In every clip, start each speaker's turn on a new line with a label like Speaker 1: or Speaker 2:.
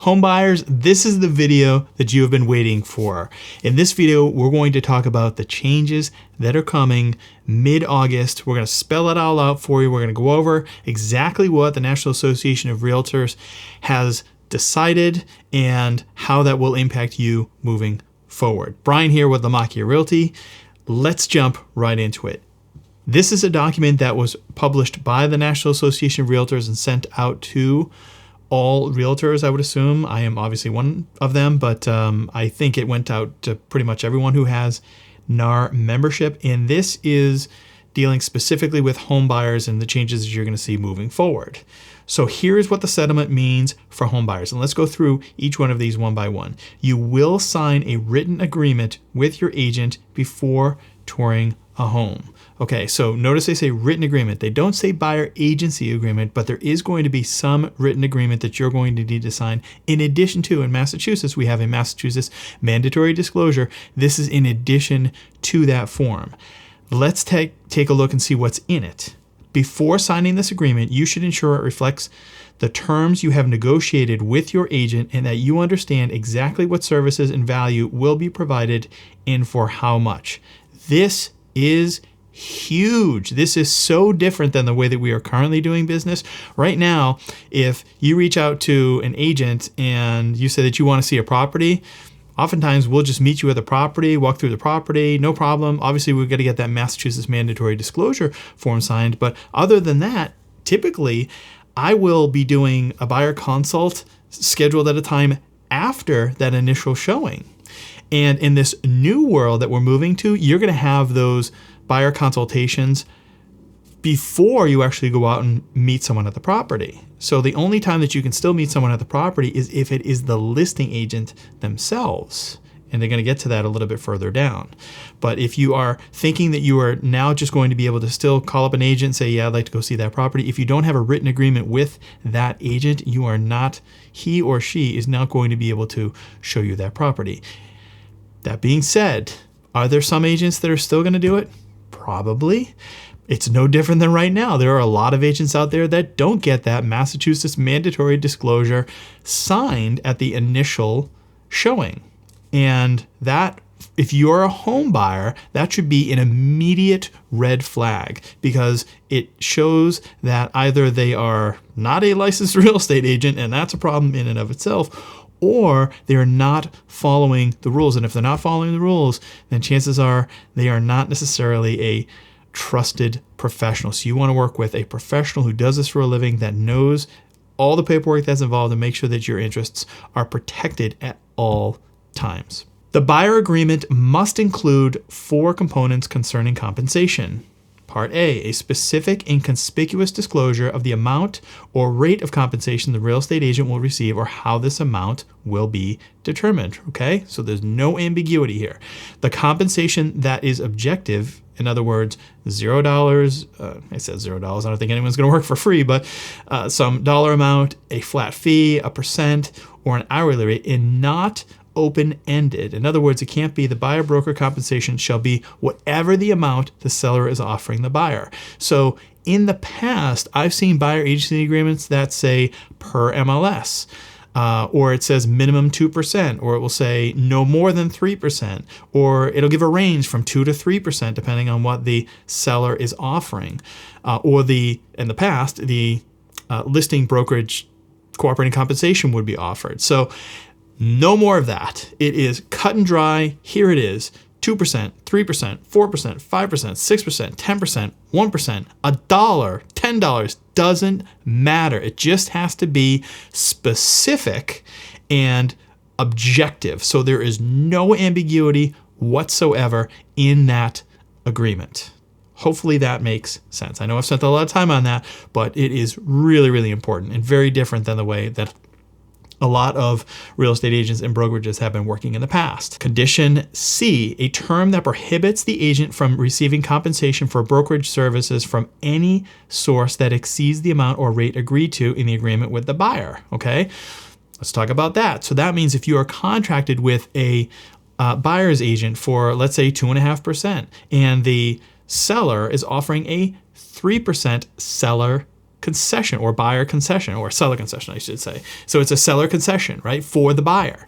Speaker 1: Home buyers, this is the video that you have been waiting for. In this video, we're going to talk about the changes that are coming mid-August. We're going to spell it all out for you. We're going to go over exactly what the National Association of Realtors has decided and how that will impact you moving forward. Brian here with Lamacchia Realty. Let's jump right into it. This is a document that was published by the National Association of Realtors and sent out to all realtors, I would assume. I am obviously one of them, but I think it went out to pretty much everyone who has NAR membership. And this is dealing specifically with home buyers and the changes that you're going to see moving forward. So here's what the settlement means for home buyers. And let's go through each one of these one by one. You will sign a written agreement with your agent before touring a home. Okay, so notice they say written agreement. They don't say buyer agency agreement, but there is going to be some written agreement that you're going to need to sign. In addition to, in Massachusetts, we have a Massachusetts mandatory disclosure. This is in addition to that form. Let's take a look and see what's in it. Before signing this agreement, you should ensure it reflects the terms you have negotiated with your agent and that you understand exactly what services and value will be provided and for how much. This is huge. This is so different than the way that we are currently doing business. Right now, if you reach out to an agent and you say that you want to see a property, oftentimes we'll just meet you at the property, walk through the property, no problem. Obviously, we've got to get that Massachusetts mandatory disclosure form signed. But other than that, typically, I will be doing a buyer consult scheduled at a time after that initial showing. And in this new world that we're moving to, you're going to have those buyer consultations before you actually go out and meet someone at the property. So the only time that you can still meet someone at the property is if it is the listing agent themselves. And they're going to get to that a little bit further down. But if you are thinking that you are now just going to be able to still call up an agent and say, yeah, I'd like to go see that property. If you don't have a written agreement with that agent, you are not, he or she is not going to be able to show you that property. That being said, are there some agents that are still going to do it? Probably. It's no different than right now. There are a lot of agents out there that don't get that Massachusetts mandatory disclosure signed at the initial showing. And that, if you're a home buyer, that should be an immediate red flag because it shows that either they are not a licensed real estate agent, and that's a problem in and of itself, or they're not following the rules. And if they're not following the rules, then chances are they are not necessarily a trusted professional. So you want to work with a professional who does this for a living, that knows all the paperwork that's involved, and make sure that your interests are protected at all times. The buyer agreement must include 4 components concerning compensation. Part A specific and conspicuous disclosure of the amount or rate of compensation the real estate agent will receive or how this amount will be determined. Okay, so there's no ambiguity here. The compensation that is objective, in other words, $0, I said $0, I don't think anyone's going to work for free, but some dollar amount, a flat fee, a percent, or an hourly rate, and not open-ended. In other words, it can't be the buyer broker compensation shall be whatever the amount the seller is offering the buyer. So in the past, I've seen buyer agency agreements that say per MLS, or it says minimum 2%, or it will say no more than 3%, or it'll give a range from 2 to 3% depending on what the seller is offering, or in the past, the listing brokerage cooperating compensation would be offered. So no more of that. It is cut and dry. Here it is. 2%, 3%, 4%, 5%, 6%, 10%, 1%, $1, $10, doesn't matter. It just has to be specific and objective. So there is no ambiguity whatsoever in that agreement. Hopefully that makes sense. I know I've spent a lot of time on that, but it is really, really important and very different than the way that a lot of real estate agents and brokerages have been working in the past. Condition C, a term that prohibits the agent from receiving compensation for brokerage services from any source that exceeds the amount or rate agreed to in the agreement with the buyer. Okay, let's talk about that. So that means if you are contracted with a buyer's agent for, let's say, 2.5%, and the seller is offering a 3% seller concession or buyer concession or seller concession, I should say. So it's a seller concession, right, for the buyer.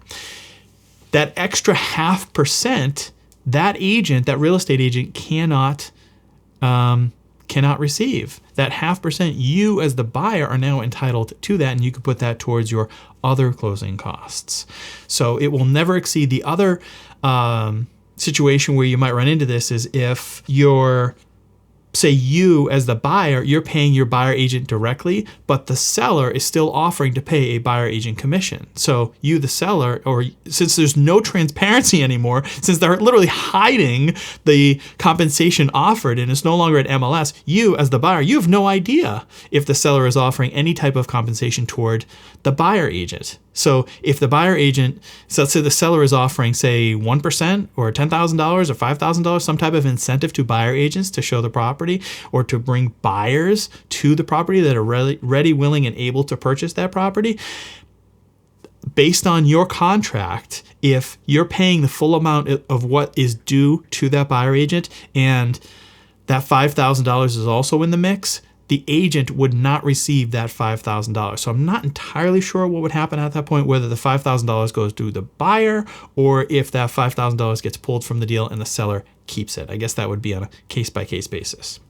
Speaker 1: That extra 0.5%, that agent, that real estate agent cannot receive. That 0.5%, you as the buyer are now entitled to that, and you can put that towards your other closing costs. So it will never exceed. The other situation where you might run into this is if you're, say you as the buyer, you're paying your buyer agent directly, but the seller is still offering to pay a buyer agent commission. So you, the seller, or since there's no transparency anymore, since they're literally hiding the compensation offered and it's no longer at MLS, you as the buyer, you have no idea if the seller is offering any type of compensation toward the buyer agent. So if the buyer agent, so let's say the seller is offering, say, 1% or $10,000 or $5,000, some type of incentive to buyer agents to show the property or to bring buyers to the property that are ready, willing, and able to purchase that property, based on your contract, if you're paying the full amount of what is due to that buyer agent and that $5,000 is also in the mix, the agent would not receive that $5,000. So I'm not entirely sure what would happen at that point, whether the $5,000 goes to the buyer or if that $5,000 gets pulled from the deal and the seller keeps it. I guess that would be on a case-by-case basis.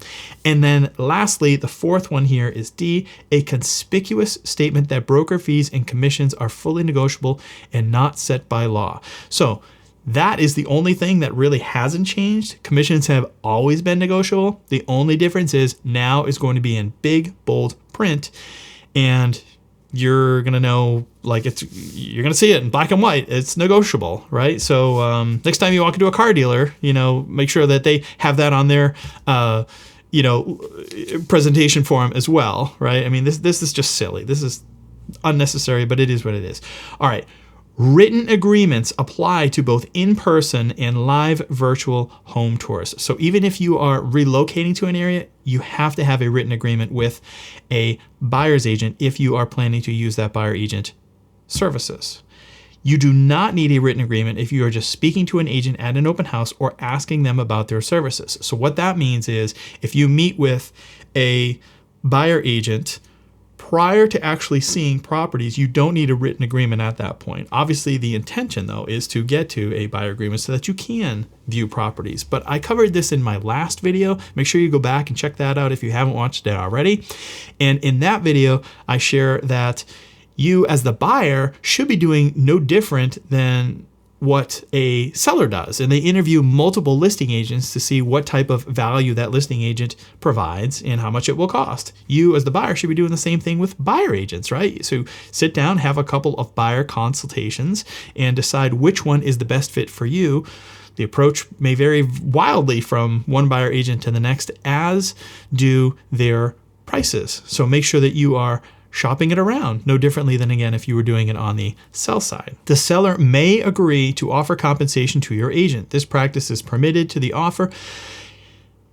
Speaker 1: And then lastly, the fourth one here is D, a conspicuous statement that broker fees and commissions are fully negotiable and not set by law. So that is the only thing that really hasn't changed. Commissions have always been negotiable. The only difference is now is going to be in big, bold print, and you're going to know, like, you're going to see it in black and white. It's negotiable, right? So next time you walk into a car dealer, make sure that they have that on their presentation form as well, right? I mean, this is just silly. This is unnecessary, but it is what it is. All right. Written agreements apply to both in-person and live virtual home tours. So even if you are relocating to an area, you have to have a written agreement with a buyer's agent if you are planning to use that buyer agent services. You do not need a written agreement if you are just speaking to an agent at an open house or asking them about their services. So what that means is if you meet with a buyer agent prior to actually seeing properties, you don't need a written agreement at that point. Obviously, the intention, though, is to get to a buyer agreement so that you can view properties. But I covered this in my last video. Make sure you go back and check that out if you haven't watched it already. And in that video, I share that you, as the buyer, should be doing no different than what a seller does. And they interview multiple listing agents to see what type of value that listing agent provides and how much it will cost. You as the buyer should be doing the same thing with buyer agents, right? So sit down, have a couple of buyer consultations and decide which one is the best fit for you. The approach may vary wildly from one buyer agent to the next, as do their prices. So make sure that you are shopping it around, no differently than, again, if you were doing it on the sell side. The seller may agree to offer compensation to your agent. This practice is permitted to the offer,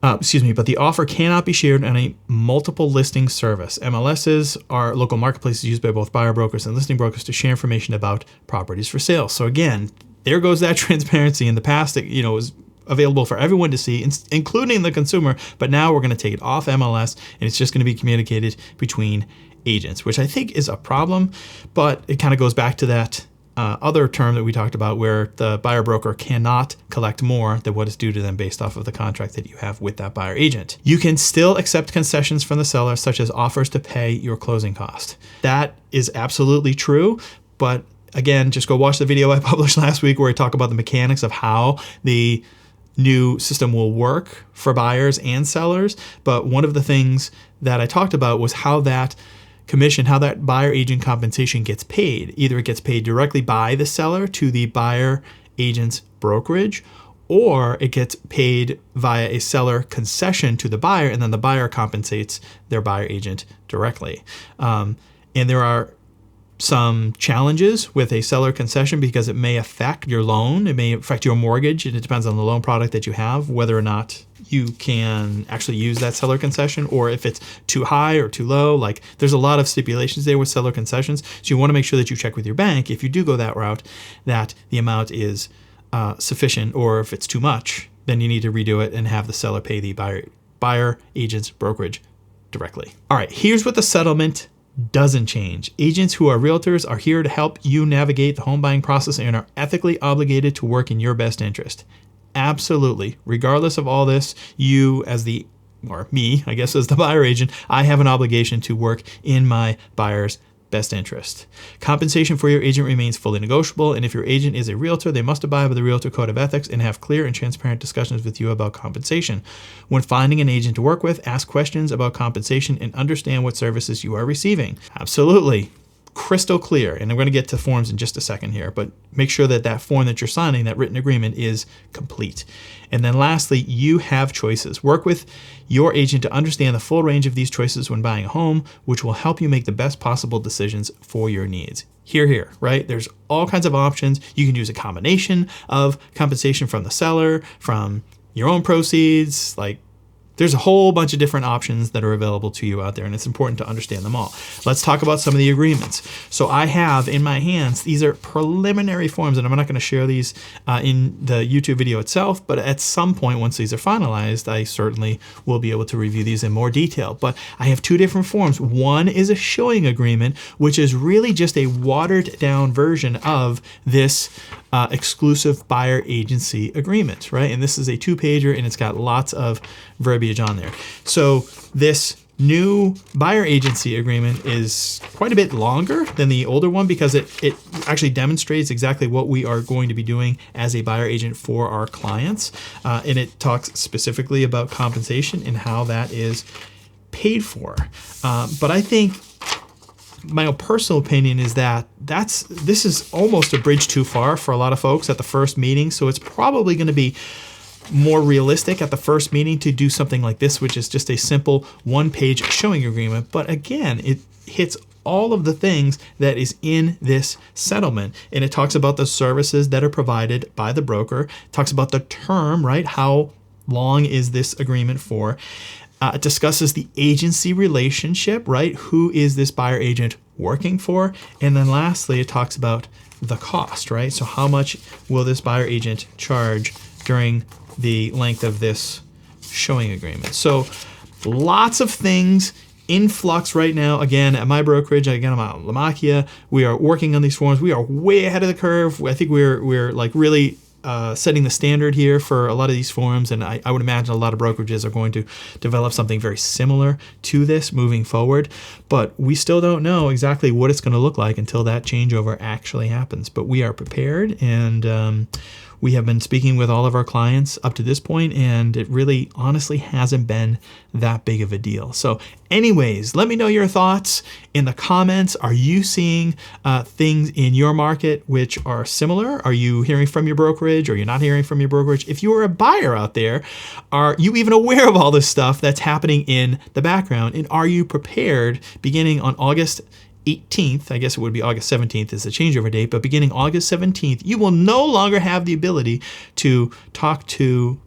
Speaker 1: but the offer cannot be shared on a multiple listing service. MLSs are local marketplaces used by both buyer brokers and listing brokers to share information about properties for sale. So again, there goes that transparency. In the past, it was available for everyone to see, including the consumer, but now we're going to take it off MLS and it's just going to be communicated between agents, which I think is a problem, but it kind of goes back to that other term that we talked about where the buyer broker cannot collect more than what is due to them based off of the contract that you have with that buyer agent. You can still accept concessions from the seller, such as offers to pay your closing cost. That is absolutely true, but again, just go watch the video I published last week where I talk about the mechanics of how the new system will work for buyers and sellers. But one of the things that I talked about was how that commission, how that buyer agent compensation gets paid. Either it gets paid directly by the seller to the buyer agent's brokerage, or it gets paid via a seller concession to the buyer, and then the buyer compensates their buyer agent directly. And there are some challenges with a seller concession because it may affect your loan, it may affect your mortgage, and it depends on the loan product that you have, whether or not you can actually use that seller concession, or if it's too high or too low. Like, there's a lot of stipulations there with seller concessions, so you want to make sure that you check with your bank, if you do go that route, that the amount is sufficient, or if it's too much, then you need to redo it and have the seller pay the buyer agent's brokerage directly. All right, here's what the settlement doesn't change. Agents who are realtors are here to help you navigate the home buying process and are ethically obligated to work in your best interest. Absolutely. Regardless of all this, you as the, or me, I guess as the buyer agent, I have an obligation to work in my buyer's best interest. Compensation for your agent remains fully negotiable, and if your agent is a realtor, they must abide by the Realtor Code of Ethics and have clear and transparent discussions with you about compensation. When finding an agent to work with, ask questions about compensation and understand what services you are receiving. Absolutely. Crystal clear. And I'm going to get to forms in just a second here, but make sure that that form that you're signing, that written agreement, is complete. And then lastly, you have choices. Work with your agent to understand the full range of these choices when buying a home, which will help you make the best possible decisions for your needs. Here, right? There's all kinds of options. You can use a combination of compensation from the seller, from your own proceeds, like there's a whole bunch of different options that are available to you out there, and it's important to understand them all. Let's talk about some of the agreements. So I have in my hands, these are preliminary forms, and I'm not going to share these in the YouTube video itself, but at some point, once these are finalized, I certainly will be able to review these in more detail. But I have two different forms. One is a showing agreement, which is really just a watered down version of this exclusive buyer agency agreement, right? And this is a 2-pager, and it's got lots of verbiage on there. So this new buyer agency agreement is quite a bit longer than the older one because it actually demonstrates exactly what we are going to be doing as a buyer agent for our clients. And it talks specifically about compensation and how that is paid for. But I think my personal opinion is that this is almost a bridge too far for a lot of folks at the first meeting. So it's probably going to be more realistic at the first meeting to do something like this, which is just a simple 1-page showing agreement. But again, it hits all of the things that is in this settlement. And it talks about the services that are provided by the broker. It talks about the term, right? How long is this agreement for? It discusses the agency relationship, right? Who is this buyer agent working for? And then lastly, it talks about the cost, right? So how much will this buyer agent charge during the length of this showing agreement? So lots of things in flux right now. Again, at my brokerage, again, I'm at Lamacchia. We are working on these forms. We are way ahead of the curve. I think we're like really setting the standard here for a lot of these forms, and I would imagine a lot of brokerages are going to develop something very similar to this moving forward, but we still don't know exactly what it's going to look like until that changeover actually happens. But we are prepared, and we have been speaking with all of our clients up to this point, and it really honestly hasn't been that big of a deal. So anyways, let me know your thoughts in the comments. Are you seeing things in your market which are similar? Are you hearing from your brokerage, or you're not hearing from your brokerage? If you are a buyer out there, are you even aware of all this stuff that's happening in the background? And are you prepared beginning on August 18th, I guess it would be August 17th is the changeover date, but beginning August 17th, you will no longer have the ability to talk to,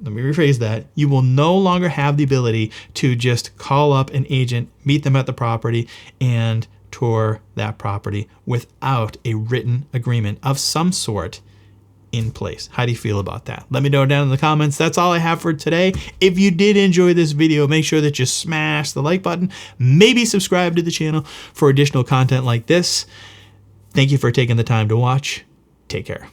Speaker 1: let me rephrase that, you will no longer have the ability to just call up an agent, meet them at the property, and tour that property without a written agreement of some sort in place. How do you feel about that? Let me know down in the comments. That's all I have for today. If you did enjoy this video, make sure that you smash the like button, maybe subscribe to the channel for additional content like this. Thank you for taking the time to watch. Take care.